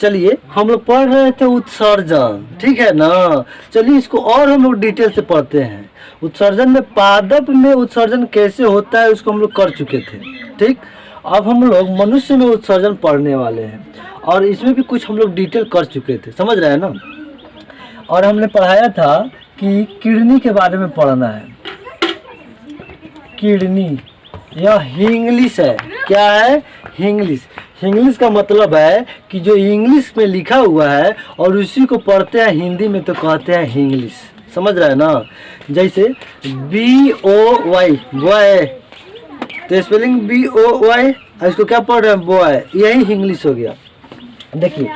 चलिए हम लोग पढ़ रहे थे उत्सर्जन, ठीक है ना। चलिए इसको और हम लोग डिटेल से पढ़ते हैं। उत्सर्जन में पादप में उत्सर्जन कैसे होता है उसको हम लोग कर चुके थे, ठीक। अब हम लोग मनुष्य में उत्सर्जन पढ़ने वाले हैं और इसमें भी कुछ हम लोग डिटेल कर चुके थे, समझ रहे हैं ना। और हमने पढ़ाया था कि किडनी के बारे में पढ़ना है। किडनी यह हिंग्लिश है, क्या है? हिंग्लिश। हिंग्लिश का मतलब है कि जो इंग्लिश में लिखा हुआ है और उसी को पढ़ते हैं हिंदी में तो कहते हैं हिंग्लिश, समझ रहे हैं ना। जैसे BOY बॉय, तो स्पेलिंग BOY, इसको क्या पढ़ रहे हैं? बॉय, यही हिंग्लिश हो गया। देखिए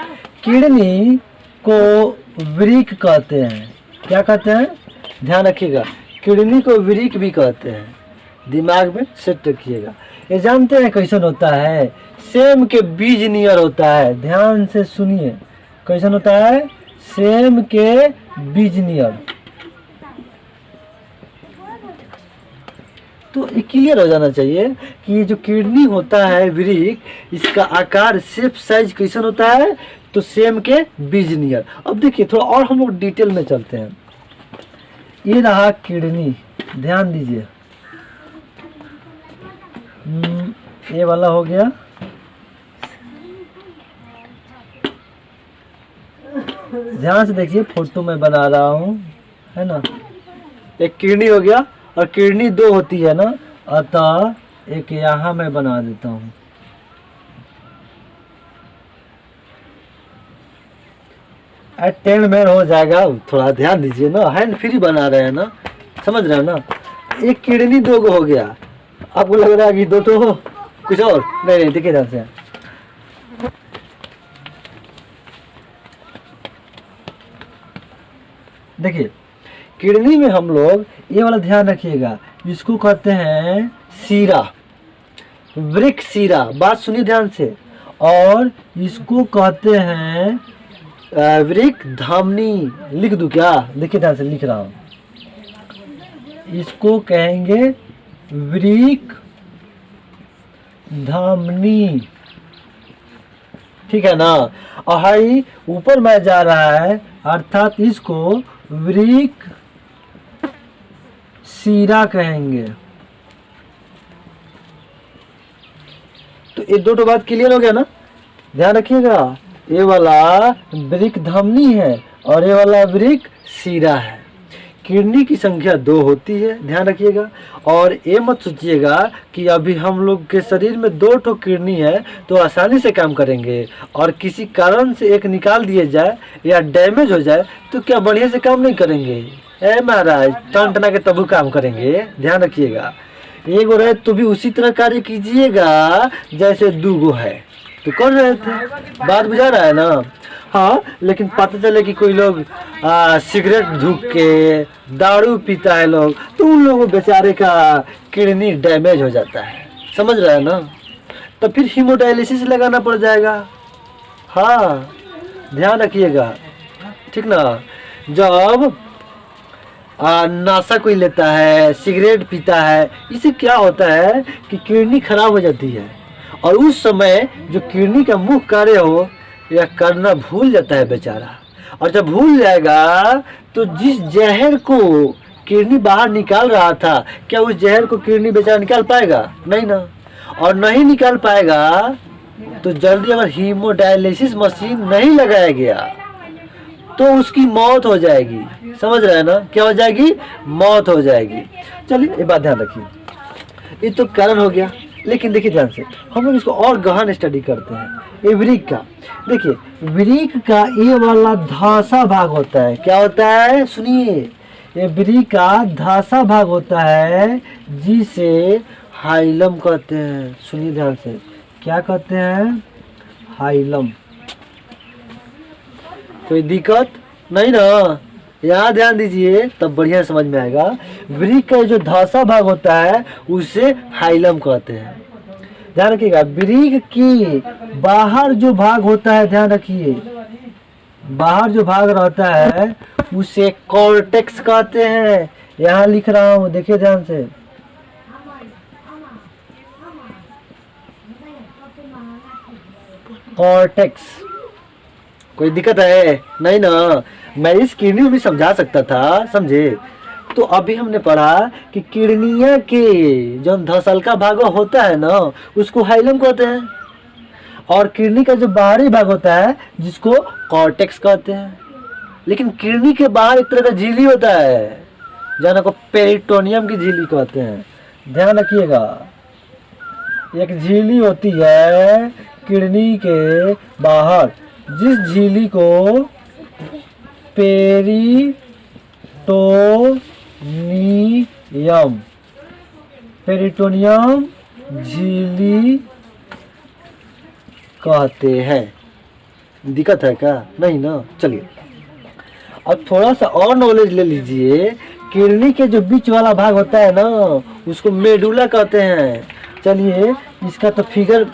किडनी को वृक्क कहते हैं, क्या कहते हैं? ध्यान रखिएगा, किडनी को वृक्क भी कहते हैं, दिमाग में सेट रखिएगा। ये जानते हैं कैसन होता है? सेम के बीज नियर होता है, ध्यान से सुनिए। कैसन होता है? सेम के बीज नियर। तो ये क्लियर हो जाना चाहिए कि ये जो किडनी होता है वृक्क, इसका आकार शेप साइज कैसन होता है? तो सेम के बीज नियर। अब देखिए थोड़ा और हम लोग डिटेल में चलते हैं। ये रहा किडनी, ध्यान दीजिए। ये वाला हो गया, ध्यान से देखिए, फोटो में बना रहा हूँ, है ना। एक किडनी हो गया और किडनी दो होती है ना, अतः एक यहाँ मैं बना देता हूँ। अटेंड हो जाएगा, थोड़ा ध्यान दीजिए ना, हैंड फ्री बना रहे हैं ना, समझ रहे हैं ना। एक किडनी दो गो हो गया, आपको लग रहा है कि दो तो हो, कुछ और नहीं, देखिए ध्यान से। देखिए किडनी में हम लोग ये वाला ध्यान रखिएगा, इसको कहते हैं सीरा, वृक्क सीरा, बात सुनिए ध्यान से। और इसको कहते हैं वृक्क धमनी, लिख दूं क्या? देखिए ध्यान से लिख रहा हूं, इसको कहेंगे वृक्क धमनी, ठीक है ना। और ऊपर में जा रहा है, अर्थात इसको वृक्क सीरा कहेंगे। तो ये दो बात क्लियर हो गया ना, ध्यान रखिएगा। ये वाला वृक्क धमनी है और ये वाला वृक्क सीरा है। किडनी की संख्या 2 होती है, ध्यान रखिएगा। और ये मत सोचिएगा कि अभी हम लोग के शरीर में 2 ठो किडनी है तो आसानी से काम करेंगे, और किसी कारण से एक निकाल दिए जाए या डैमेज हो जाए तो क्या बढ़िया से काम नहीं करेंगे? ए महाराज, टन टना के तबु काम करेंगे, ध्यान रखिएगा। एक गो रहे तो भी उसी तरह कार्य कीजिएगा जैसे 2 गो है, तो कर रहे थे, बात बुझा रहा है ना। हाँ, लेकिन पता चले कि कोई लोग सिगरेट धूक के दारू पीता है लोग, तो उन लोगों बेचारे का किडनी डैमेज हो जाता है, समझ रहे हैं ना। तो फिर हीमोडायलिसिस लगाना पड़ जाएगा। हाँ, ध्यान रखिएगा, ठीक ना। जब नशा कोई लेता है, सिगरेट पीता है, इससे क्या होता है कि किडनी खराब हो जाती है, और उस समय जो किडनी का मुख्य कार्य हो यह करना भूल जाता है बेचारा। और जब भूल जाएगा तो जिस जहर को किडनी बाहर निकाल रहा था, क्या उस जहर को किडनी बेचारा निकाल पाएगा? नहीं ना। और नहीं निकाल पाएगा तो जल्दी अगर हीमोडायलिसिस मशीन नहीं लगाया गया तो उसकी मौत हो जाएगी, समझ रहे हैं ना। क्या हो जाएगी? मौत हो जाएगी। चलिए ये बात ध्यान रखिए, ये तो कारण हो गया। लेकिन देखिए ध्यान से, हम लोग इसको और गहन स्टडी करते हैं। ये वृक्क का, देखिए वृक्क का ये वाला धासा भाग होता है, क्या होता है? सुनिए, ये वृक्क का धासा भाग होता है जिसे हाइलम कहते हैं। सुनिए ध्यान से, क्या कहते हैं? हाइलम। कोई दिक्कत नहीं ना, यहाँ ध्यान दीजिए तब बढ़िया समझ में आएगा। वृक्क का जो धासा भाग होता है उसे हाइलम कहते हैं, ध्यान रखिएगा। वृक्क की बाहर जो भाग होता है, ध्यान रखिए, बाहर जो भाग रहता है उसे कॉर्टेक्स कहते हैं। यहाँ लिख रहा हूँ, देखिए ध्यान से। कॉर्टेक्स, कोई दिक्कत है? नहीं ना, मैं इस किडनी को भी समझा सकता था, समझे? तो अभी हमने पढ़ा कि किडनिया के जो धसल का भाग होता है ना, उसको हाइलम कहते हैं, और किडनी का जो बाहरी भाग होता है जिसको कॉर्टेक्स कहते हैं। लेकिन किडनी के बाहर एक तरह का झिल्ली होता है, जहाँ को पेरिटोनियम की झिल्ली कहते हैं। ध्यान रखिएगा, एक झिल्ली होती है किडनी के बाहर, जिस झिल्ली को पेरिटोनियम झिल्ली कहते हैं। दिक्कत है क्या? नहीं ना। चलिए अब थोड़ा सा और नॉलेज ले लीजिए। किडनी के जो बीच वाला भाग होता है ना, उसको मेडुला कहते हैं। चलिए इसका तो फिगर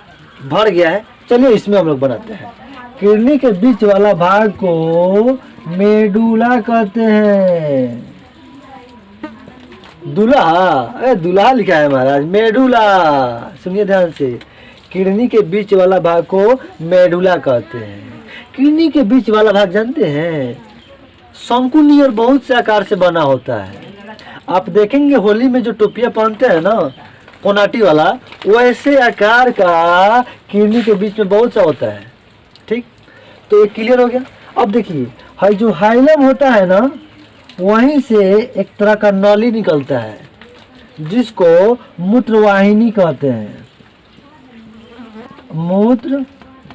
भर गया है, चलिए इसमें हम लोग बनाते हैं। किडनी के बीच वाला भाग को मेडुला कहते हैं। दूल्हा, दूल्हा लिखा है महाराज, मेडुला। सुनिए ध्यान से, किडनी के बीच वाला भाग को मेडुला कहते हैं। किडनी के बीच वाला भाग जानते हैं, शंकुनी और बहुत से आकार से बना होता है। आप देखेंगे होली में जो टोपियां पहनते हैं ना, कोनाटी वाला, वैसे आकार का किडनी के बीच में बहुत सा होता है। ठीक, तो ये क्लियर हो गया। अब देखिए, जो हाइलम होता है ना, वहीं से एक तरह का नली निकलता है जिसको मूत्रवाहिनी कहते हैं। मूत्रवाहिनी।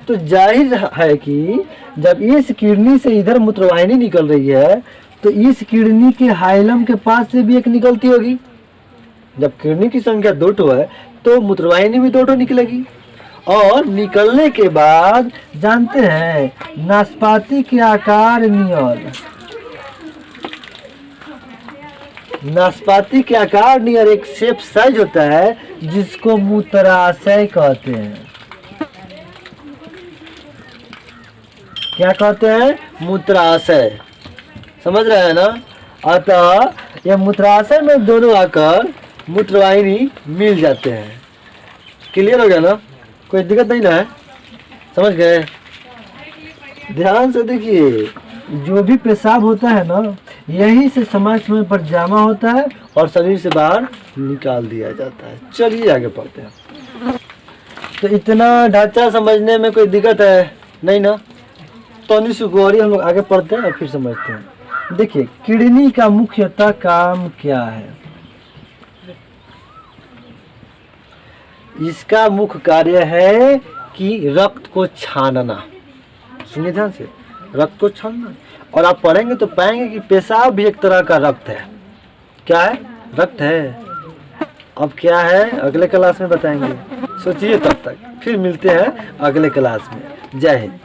तो जाहिर है कि जब इस किडनी से इधर मूत्रवाहिनी निकल रही है, तो इस किडनी के हाइलम के पास से भी एक निकलती होगी। जब किडनी की संख्या 2 है तो मूत्रवाहिनी भी 2 निकलेगी। और निकलने के बाद जानते हैं, नाशपाती के आकार नियर, नाशपाती के आकार नियर एक शेप साइज होता है जिसको मूत्राशय कहते हैं। क्या कहते हैं? मूत्राशय। समझ रहे हैं ना? अतः यह मूत्राशय में दोनों आकर मूत्रवाहिनी मिल जाते हैं। क्लियर हो गया ना? कोई दिक्कत नहीं ना है? समझ गए? ध्यान से देखिए, जो भी पेशाब होता है ना, यहीं से समय समय पर जमा होता है और शरीर से बाहर निकाल दिया जाता है। चलिए आगे पढ़ते हैं। तो इतना ढांचा समझने में कोई दिक्कत है? नहीं ना? तो हम लोग आगे पढ़ते हैं और फिर समझते हैं। देखिए, किडनी का मुख्यतः काम क्या है? इसका मुख्य कार्य है कि रक्त को छानना। सुनिए ध्यान से, रक्त को छानना। और आप पढ़ेंगे तो पाएंगे कि पेशाब भी एक तरह का रक्त है। क्या है? रक्त है। अब क्या है अगले क्लास में बताएंगे। सोचिए, तब तक फिर मिलते हैं अगले क्लास में। जय हिंद।